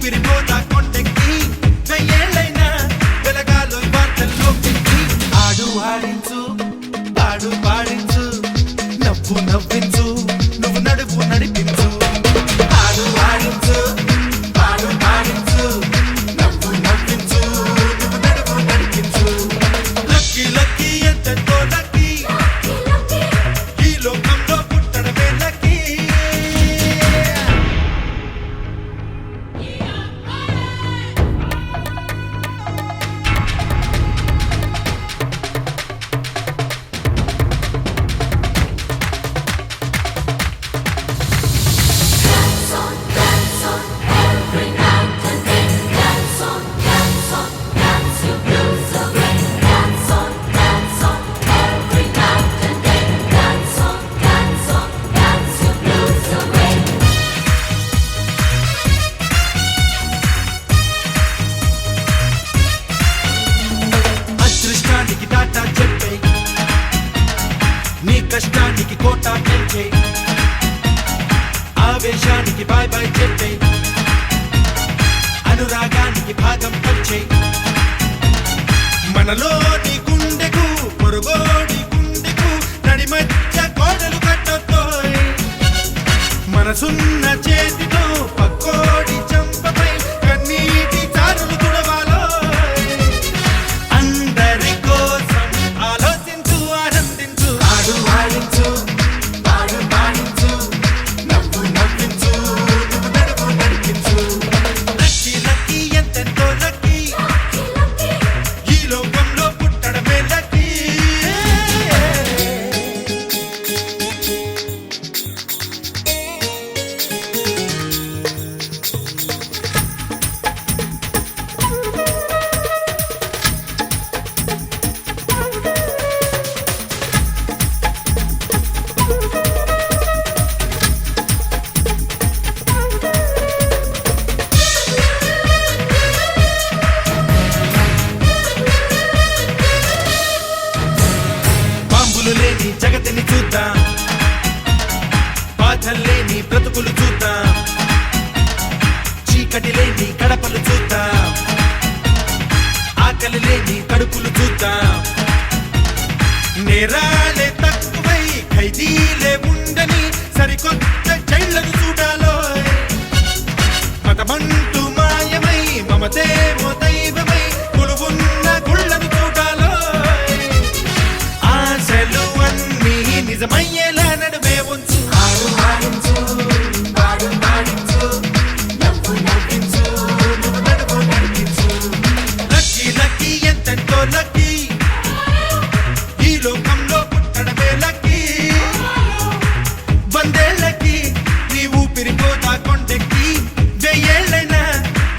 ఊపిరిపోతా కొండెక్కి వెయ్యేళ్ళైనా వెలగాలో వార్తల్లోకి ఆడు ఆడించు పాడు పాడించు నవ్వు నవ్వించు నువ్వు నడుపు నడిపించు ఆడు ఆడించు పాడు పాడించు నవ్వు నవ్వించు నువ్వు నడుపు నడిపించు లక్కీ లక్కీ ఎంతెంతో లక్కీ ఈ లోకంలో పుట్టడమే లక్కీ అదృష్టానికి టాటా చెప్పే నీ కష్టానికి కోటా పెంచే ఆవేశానికి బాయ్ బాయ్ చెప్పే అనురాగానికి భాగం పంచే మనలోని గుండెకు పొరుగోడి గుండెకు నడి మధ్య గోడలు కట్టొద్దోయ్ మనసున్న చేతితో పక్కోడి చంపపై కన్నీటి చారులు తుడవాలోయ్ అందరి కోసం ఆలోచించు ఆనందించు ఆడు ఆడించు పాడు పాడించు నవ్వు నవ్వించు నువ్వు నడుపు నడిపించు లక్కీ లక్కీ ఎంతెంతో లక్కీ ఈ లోకంలో పుట్టడమే లక్కీ బాంబులు లేని జగతిని చూద్దాం బాధలు లేని బ్రతుకులు చూద్దాం చీకటి లేని గడపలు చూద్దాం ఆకలి లేని కడుపులు చూద్దాం నేరాలే తక్కువై ఖైదీలే ఉండని సరికొత్త జైళ్లను చూడాలో మతమంటూ మాయమై మమతేమో దైవమై కొలువున్న గుళ్ళను చూడాలో ఆశలు అన్నీ నిజమయ్యేలా నడుమే ఉంచు ఆడు ఆడించు పాడు పాడించు నవ్వు నవ్వించు నువ్వు నడుపు నడిపించు లక్కీ లక్కీ ఎంతెంతో లక్కీ ఈ లోకంలో పుట్టడమే లక్కీ వందేళ్ళకి నీ ఊపిరిపోతా కొండెక్కి వెయ్యేళ్ళైనా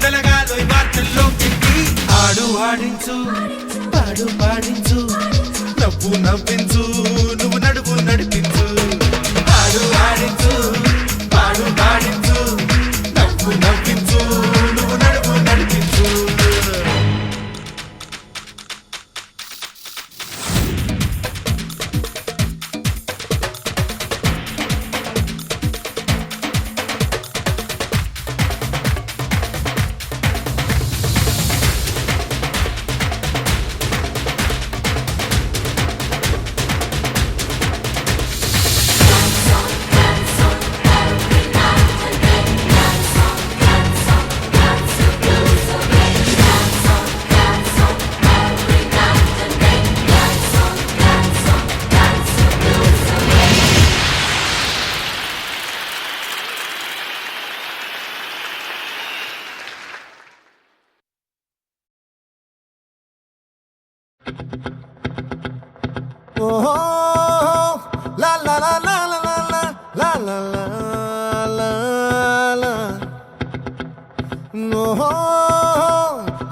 వెలగాలో వార్తల్లోకి ఆడు ఆడించు పాడు పాడించు నవ్వు నవ్వించు నువ్వు నడుపు నడిపించు ఆడు ఆడించు పాడు పాడించు నవ్వు నవ్వించు నువ్వు నడుపు నడిపించు Oh, la la la la la la la la la la la. No,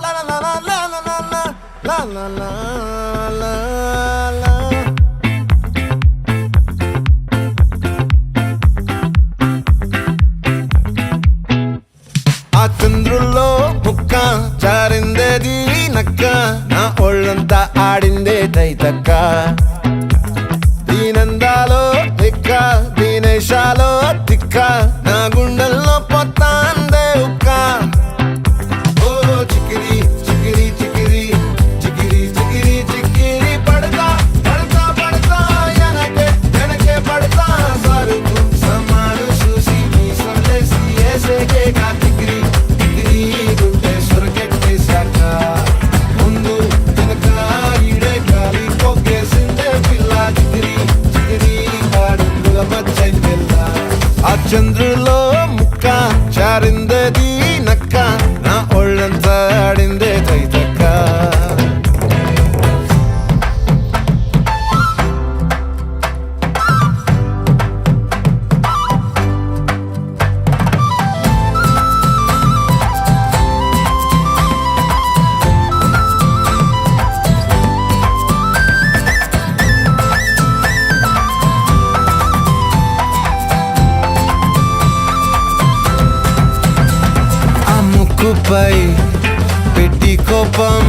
la la la la la la la la la la la la. ఆ చంద్రుల్లో ముక్క జారిందేది నక్క నా ఒళ్ళంతా ఆడిందే తైతక్క దీనందాలో తిక్క దీనేశాలో తిక్క నా గుండెల్లో పొత్తాందే ఉక్క ముక్కుపై పెట్టి కోపం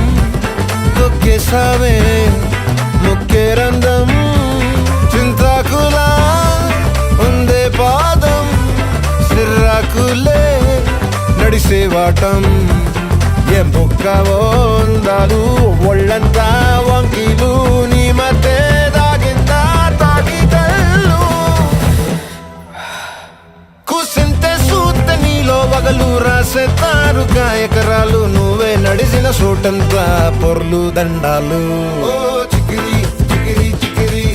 తొక్కేసావే ముక్కే రంధ్రం చింతాకులా ఉందే పాదం సిర్రాకులే నడిసే వాటం ఏం బొక్కవో అందాలు ఒళ్ళంతా వంకీలు నీ మధ్య దాగిందా తాగి కళ్ళు కూసింతే సూత నీలో వగలు రాసేతారుగా ఎకరాలు నువ్వే నడిసిన చోటంతా పొర్లు దండాలు ఓ చికిరి చికిరి చికిరి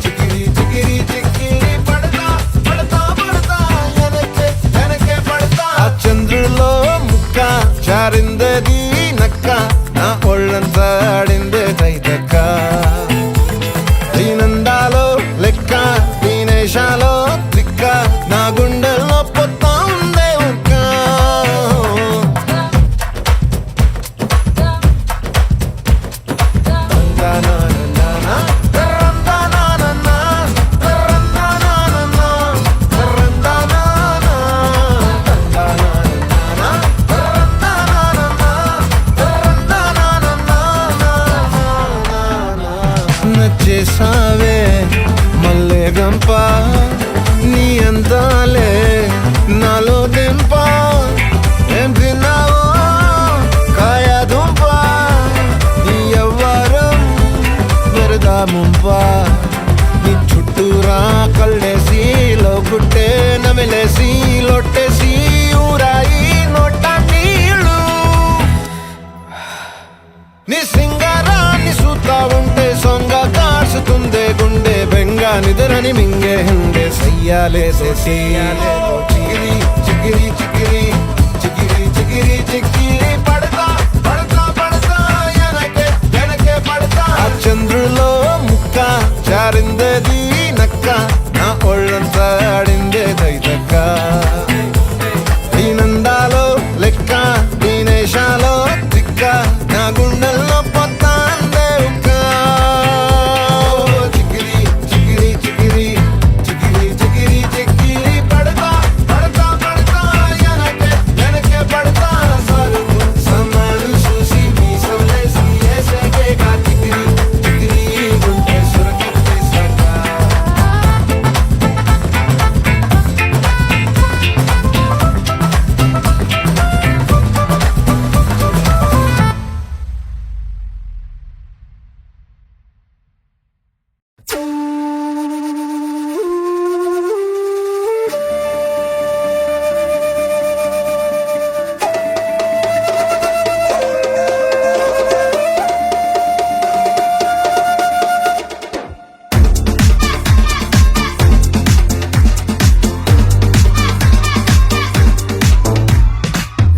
చికిరి చికిరి చికిరి పడతా పడతా పడతా వెనకే వెనకే పడతా ఆ చంద్రులో ముక్క జారిందది నక్క నా ఒళ్ళంతా ఆడిందే తైతక్క దీనందాలో లెక్క దీనేశాలో దిక్క నా గుండెల్లో పొత్తా ఉందే ఉక్క నచ్చేసావే మల్లె గంప నీ అందాలే నాలో దింప ఏం తిన్నావో కాయ దుంప నీ ఎవ్వరం వరదా ముంప నీ చుట్టూరా కళ్ళేసి లోగుట్టే నమిలేసి లొట్టేసి ఊరాయి నోట నీళ్ళు నీ సింగారాన్ని చూతా ఉంటే సొంగ కాసుతుందే గుండె బెంగ నిద్రని మింగే హండే సయ్యాలేసే చిగిరి చిగిరి చిగిరి చిగిరి చిగిరి చిగిరి పడతా పడతా పడతా వెనకే వెనకే పడతా ఆ చంద్రులో ముక్క జారిందది నక్క నా ఒళ్ళంతా ఆడిందే దైతక్క దీనందాలో లెక్క దీనేశాలో దిక్క నా గుండెల్లో పొత్తా అందే ఉక్క చికిరి చికిరి చికిరి చికిరి చికిరి చికిరి పడతా పడతా పడతా వెనకే వెనకే పడతా సరుకు సన్నాలు చూసి మీసలేసి వేసేగా చికిరి చికిరి గుంటె సురకెట్టేసాక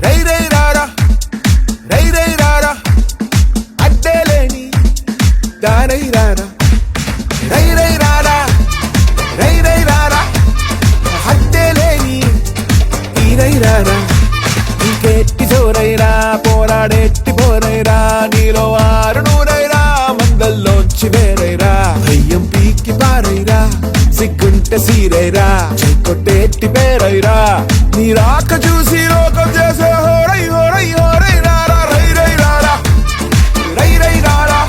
రై రై రారా రై రై రారా అడ్డేలేని దారై రారా రై రై రారా రై రై రారా అడ్డేలేని తీరై రారా ఇంకెట్టి జోరైరా పోరాడెట్టి పోరైరా నీలో ఆరు నూరైరా మందల్లోంచి వేరైరా భయ్యం పీకి పారైరా సిగ్గుంటే సీరైరా చెక్కొట్టేట్టి పేరైరా నీ రాక చూసి లోకం చేసే హోరై హోరై హోరై రారా రై రై రారా రై రై రారా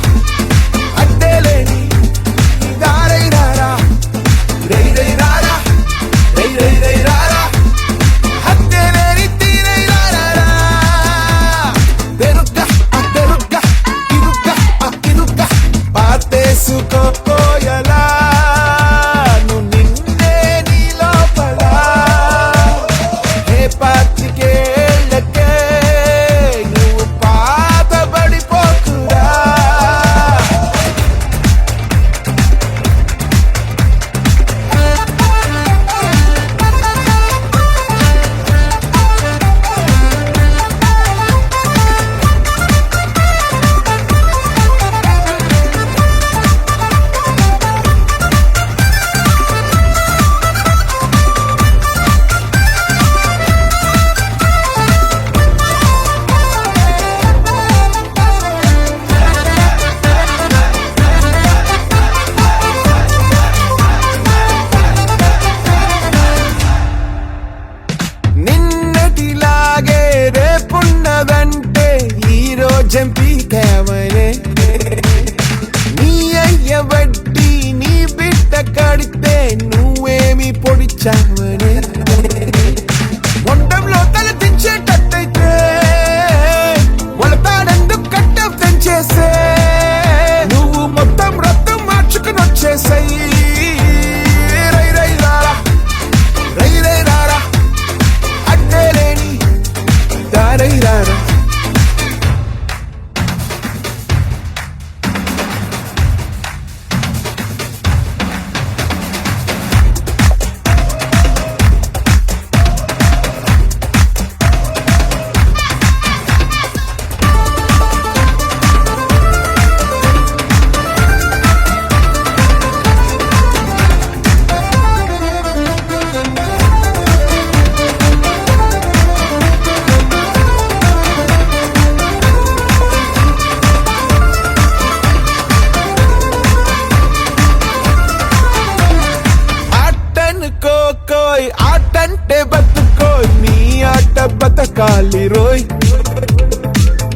అడ్డేలేని దారై రారా రై రై రారా రై రై రై రారా అడ్డేలేని తీరై రారా తెరుగ్గా తెరుగ్గా ఇరుగ్గా ఇరుగ్గా పాతేసుకోయలా నువ్వు నిన్నే నీ లోపల హే వెళ్ళగాలి రోయ్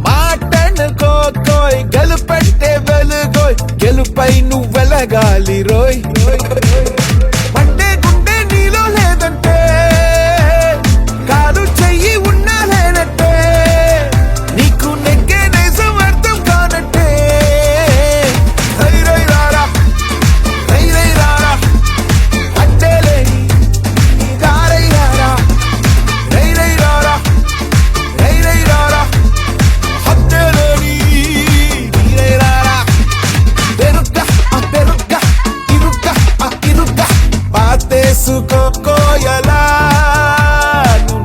మాటనుకోయ్ గెలుపెట్టే వెలుగోయ్ గెలుపై నువ్వు వెళ్ళగాలి రోయ్ మండే గుండె నీలో లేదంటే కాలు చెయ్యి ఉన్నా లేనట్టే నీకు నెగ్గే నైజం అర్థం కానట్టే రై రై రారా రై రై రారా అడ్డేలేని నీ దారై రారా రై రై రారా రై రై రారా అడ్డేలేని నీ రై రారా పెరుక్క ఆ పెరుక్క ఇరుక్క ఆ ఇరుక్క పాతేసుకో కోయలా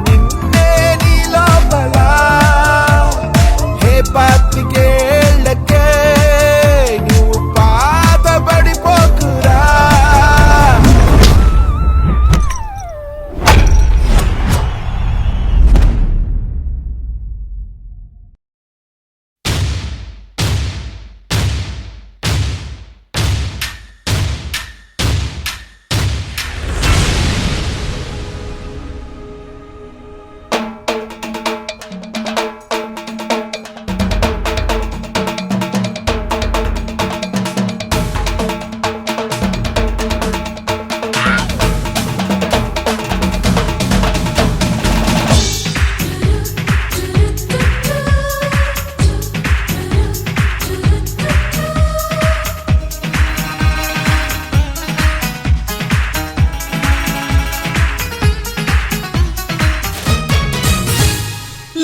నిన్నే నీ లోపల హే పాతికేళ్ళకే నువ్వు పాతబడిపోకురా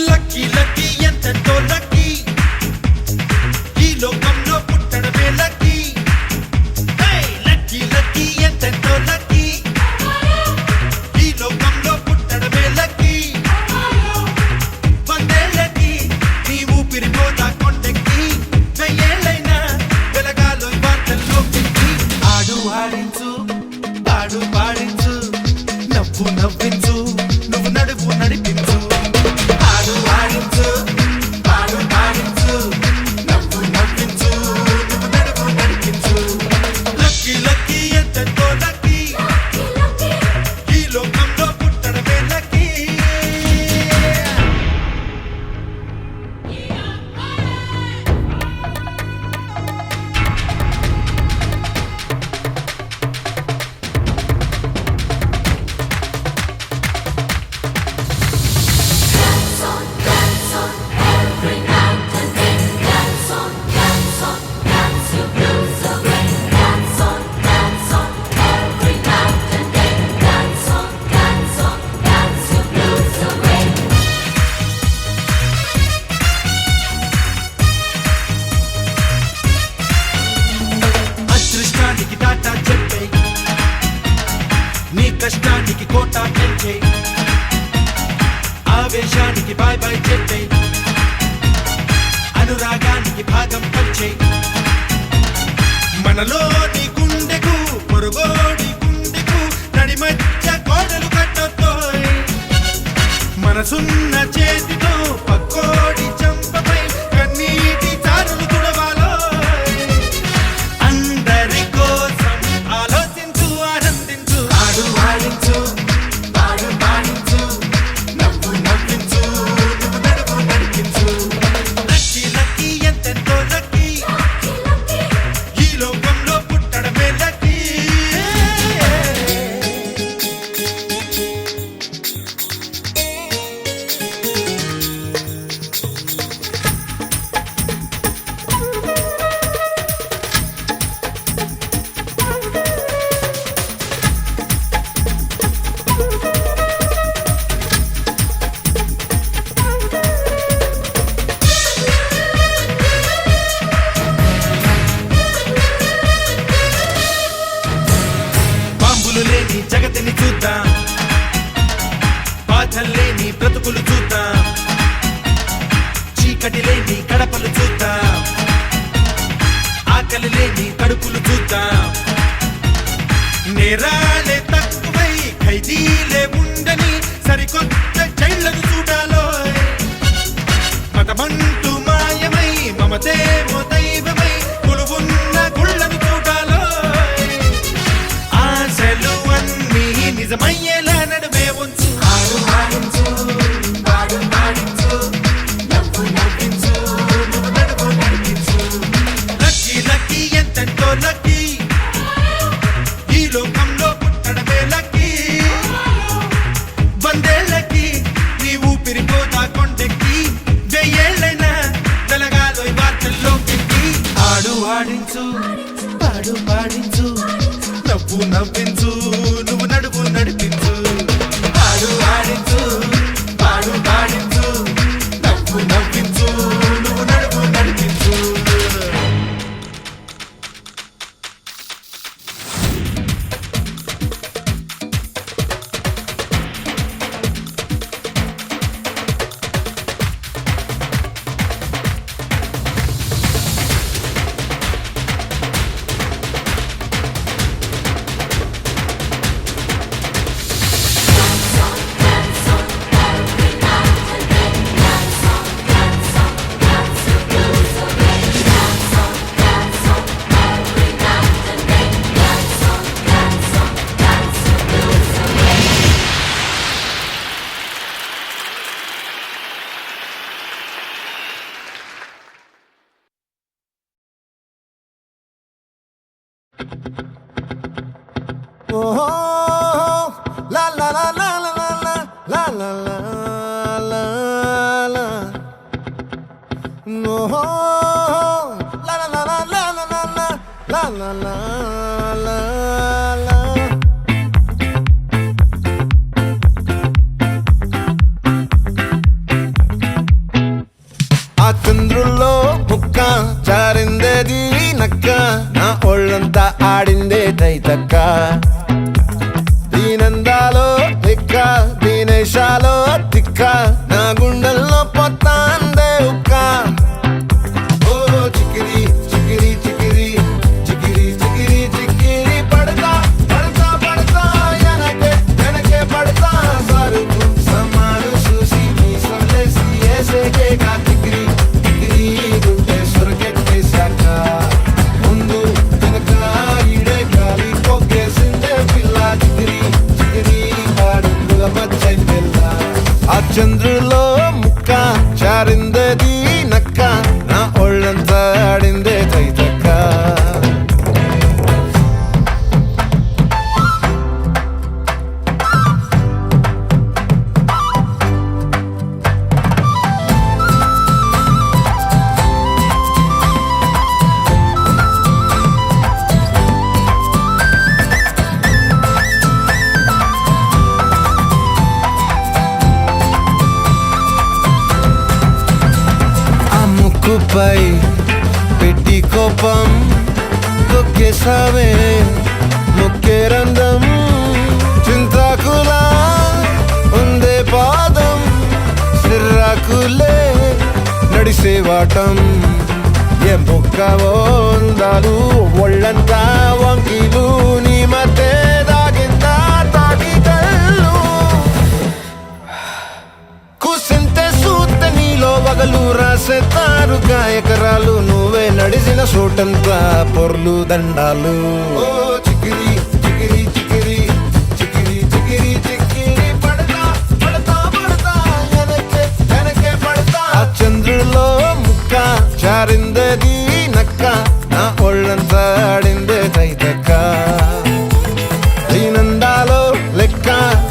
లక్కీ లక్కీ ఎంతెంతో లక్కీ ఈ లోకంలో పుట్టడమే లక్కీ లక్కీ లక్కీ ఎంతెంతో లక్కీ ఈ లోకంలో పుట్టడమే లక్కీ వందేళ్ళకి నీ ఊపిరి పోతా కొండెక్కి వెయ్యేళ్ళైనా వెలగాలో వార్తల్లోకి ఆడు ఆడించు పాడు పాడించు నవ్వు నవ్వించు నువ్వు నడువు నడిపించు ఆడు ఆడించు పాడు పాడించు నవ్వు నవ్వించు నువ్వు నడువు నడిపించు లక్కీ లక్కీ ఎంతెంతో లక్కీ ఈ లోకంలో పుట్టడమే లక్కీ అదృష్టానికి టాటా చెప్పే నీ కష్టానికి కోటా పెంచే ఆవేశానికి బాయ్ బాయ్ చెప్పే అనురాగానికి భాగం పంచే మనలోని గుండెకు పొరుగోడి గుండెకు నడి మధ్య గోడలు కట్టొద్దోయ్ మనసున్న చేతితో పక్కోడి చంపపై కన్నీటి చారులు తుడవాలోయ్ అందరి కోసం ఆలోచించు ఆనందించు ఆడు ఆడించు పాడు పాడించు నవ్వు నవ్వించు నువ్వు నడువు నడిపించు లక్కీ లక్కీ ఎంతెంతో లక్కీ ఈ లోకంలో పుట్టడమే లక్కీ బాంబులు లేని జగతిని చూద్దాం బాధలు లేని బ్రతుకులు చూద్దాం చీకటి లేని కడపలు చూద్దాం ఆకలి లేని కడుపులు చూద్దాం నేరాలే తక్కువై ఖైదీలే ఉండని సరికొత్త జైళ్లను చూడాలోయ్ మతమంటూ మాయమై మమతేమో దైవమై కొలువున్న గుళ్ళను చూడాలోయ్ ఆశలు అన్నీ నిజమయ్యేలా నడుమే ఉంచు ఆడు ఆడించు పాడు పాడించు ఆడించు పాడు పాడించు నవ్వు నవ్వించు నువ్వు నడువు నడిపించు పాడు ఆడించు పాడు పాడించు నవ్వు నవ్వించు నువ్వు నడువు నడిపించు Oh, la la la la la la la la la la la. No, la la la la la la la la la la la la. ఆ చంద్రుల్లో ముక్క జారిందేది నక్క నా ఒళ్ళంతా ఆడిందే తైతక్క దీనందాలో తిక్క దీనేశాలో తిక్క నా గుండెల్లో పొత్తాందే ఉక్క ఓ చికిరి చికిరి చికిరి చికిరి చికిరి చికిరి పడతా పడతా పడతా ఎనకే ఎనకే పడతా సరుకు సమాను చూసి మీ సొల్లేసి ఏసేకే కా చికిరి చికిరి గుండె సొరకెట్టేశాక ముందు వెనక ఈడే గాలి కొక్కేసిందే పిల్ల చికిరి చికిరి ఆడుందుల మచ్చై పిల్ల ఆ చంద్రులో ముక్క చారిందది నక్క నా ఒళ్ళంతా ఆడిందే తైతక్క ఆ ముక్కుపై పెట్టి కోపం తొక్కేసావే ముక్కే రంధం చింతాకులా ఉందే పాదం సిర్రాకులే నడిసేవాటం ఏ ముక్కవో ఉందాలు ఒళ్ళంతా వంకీలు నీ మధ్య దాగిందా తాగి కళ్ళు కూసింతే సూత్తే నీలో వగలు రాసేతారు గాయకరాలు నువ్వే నడిసిన చోటంతా పొర్లు దండాలు ఓ చికిరి చికిరి చికిరి చికిరి చికిరి చికిరి పడతా పడతా పడతా ఎనకే ఎనకే పడతా ఆ చంద్రులో ముక్క చారిందది నక్క నా ఒళ్ళంతా ఆడిందే తైతక్క దీనందాలో లెక్క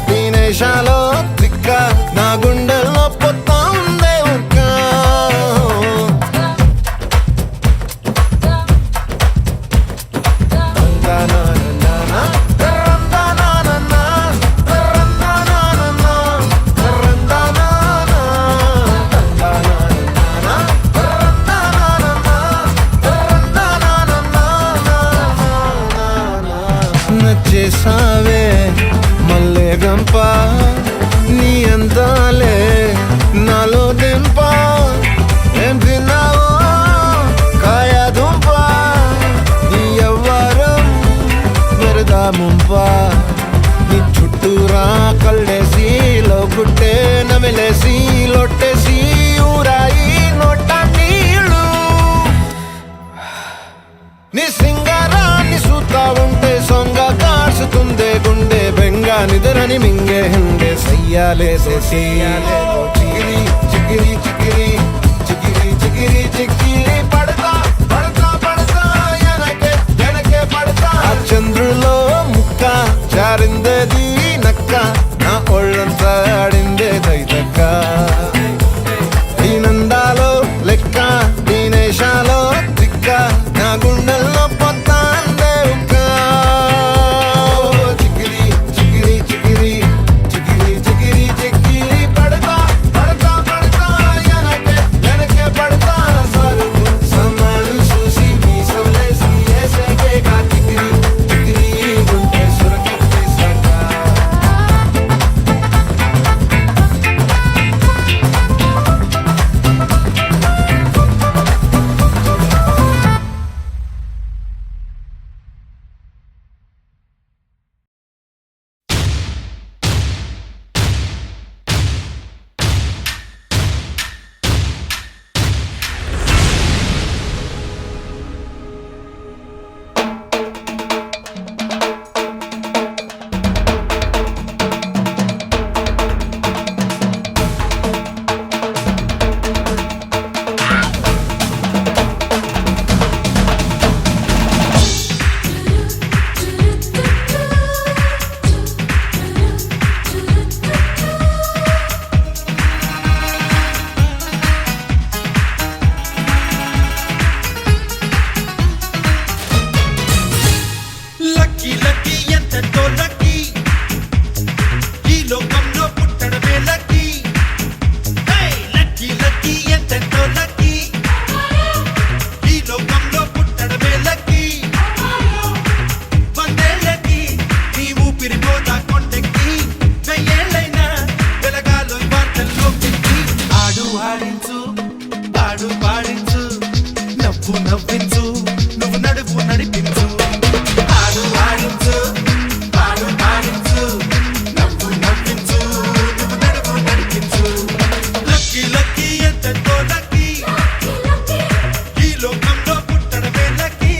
దీనేశాలో తిక్క నా గుండెల్లో పొత్తా ఉందే ఉక్క నచ్చేసావే మల్లె గంప నీ అందాలే నాలో దింప ఏం తిన్నావో కాయ దుంప నీ ఎవ్వరం మెరదా ముంప నీ చుట్టూరా కళ్ళేసి లోగుట్టే నమిలేసి లొట్టేసి ఊరాయి నోట నీళ్ళు నీ సింగారాన్ని సూతా ఉంటే సొంగ కాసుతుందే గుండె బెంగా నిద్రని మింగే హండే సయ్యాలే సయ్యాలే చిగిరి చిగిరి చిగిరి చిగిరి చిగిరి చిగిరి పడతా పడతా పడతా ఎనకే ఎనకే పడతా ఆ చంద్రులో ముక్క జారిందది నక్క నా ఒళ్ళంతా ఆడిందే తైతక్క దీనందాలో లెక్క దీనేశాలో తిక్క నా గుండెల్లో ఆడించు పాడు పాడించు నవ్వు నవ్వించు నువ్వు నడుపు నడిపించు ఆడు ఆడించు పాడు పాడించు నవ్వు నవ్వించు నువ్వు నడుపు నడిపించు లక్కీ లక్కీ ఎంతతో లక్కీ ఈ లోకంలో పుట్టడమే లక్కీ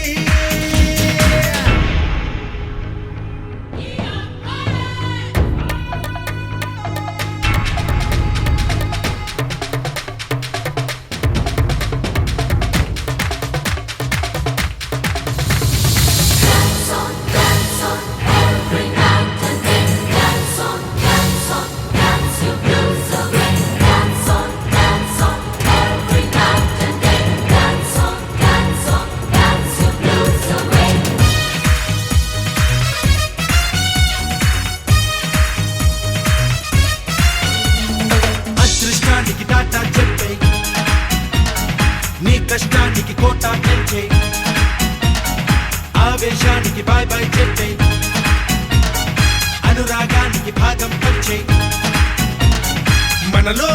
అదృష్టానికి టాటా చెప్పే నీ కష్టానికి కోటా పెంచే ఆవేశానికి బాయ్ బాయ్ చెప్పే అనురాగానికి భాగం పంచే మనలో